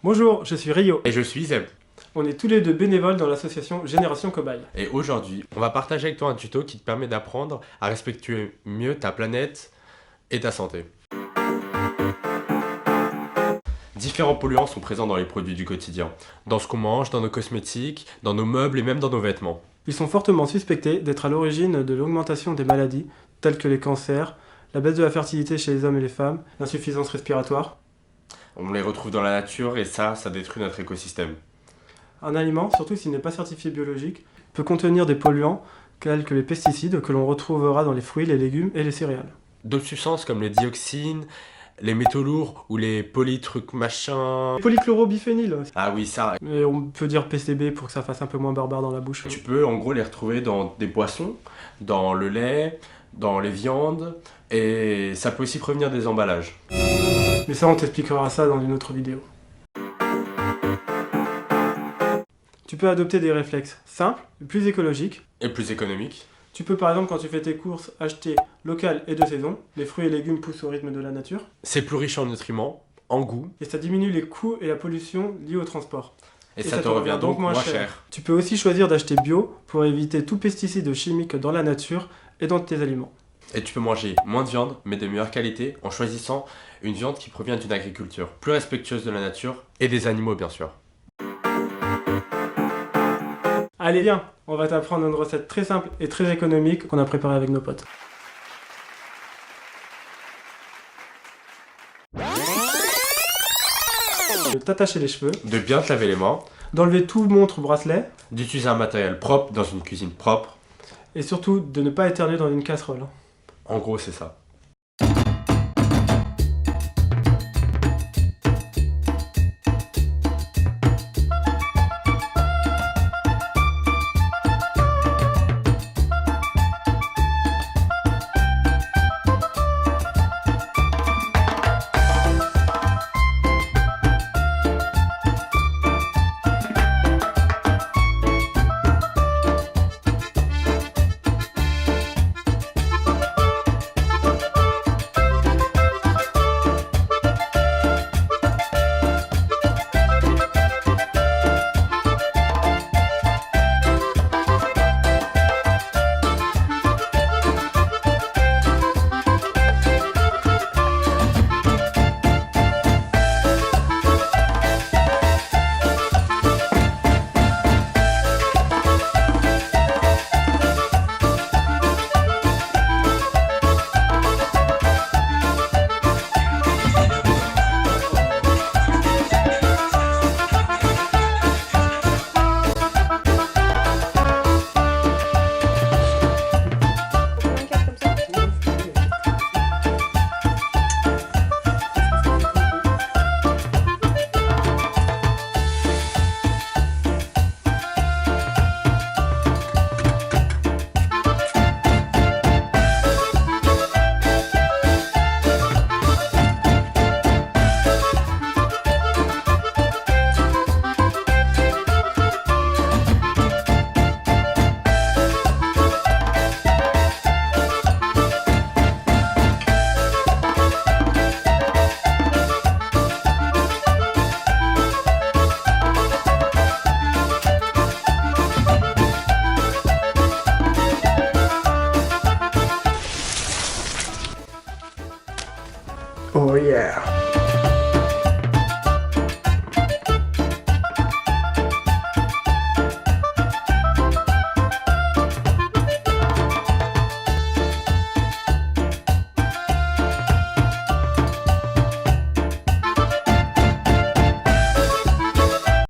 Bonjour, je suis Rio. Et je suis Zeb. On est tous les deux bénévoles dans l'association Génération Cobaye. Et aujourd'hui, on va partager avec toi un tuto qui te permet d'apprendre à respecter mieux ta planète et ta santé. Différents polluants sont présents dans les produits du quotidien, dans ce qu'on mange, dans nos cosmétiques, dans nos meubles et même dans nos vêtements. Ils sont fortement suspectés d'être à l'origine de l'augmentation des maladies, telles que les cancers, la baisse de la fertilité chez les hommes et les femmes, l'insuffisance respiratoire. On les retrouve dans la nature et ça détruit notre écosystème. Un aliment, surtout s'il n'est pas certifié biologique, peut contenir des polluants tels que les pesticides que l'on retrouvera dans les fruits, les légumes et les céréales. D'autres substances comme les dioxines, les métaux lourds ou les polytrucs machins. Polychlorobiphényl. Ah oui, ça. Mais on peut dire PCB pour que ça fasse un peu moins barbare dans la bouche. Tu peux en gros les retrouver dans des boissons, dans le lait, dans les viandes et ça peut aussi provenir des emballages. Mais ça, on t'expliquera ça dans une autre vidéo. Tu peux adopter des réflexes simples, plus écologiques. Et plus économique. Tu peux par exemple, quand tu fais tes courses, acheter local et de saison. Les fruits et légumes poussent au rythme de la nature. C'est plus riche en nutriments, en goût. Et ça diminue les coûts et la pollution liés au transport. Et ça te revient donc moins cher. Tu peux aussi choisir d'acheter bio pour éviter tout pesticide chimique dans la nature et dans tes aliments. Et tu peux manger moins de viande, mais de meilleure qualité, en choisissant une viande qui provient d'une agriculture plus respectueuse de la nature et des animaux bien sûr. Allez viens, on va t'apprendre une recette très simple et très économique qu'on a préparée avec nos potes. De t'attacher les cheveux, De bien te laver les mains, d'enlever tout montre bracelet, d'utiliser un matériel propre dans une cuisine propre. et surtout de ne pas éternuer dans une casserole. En gros, c'est ça.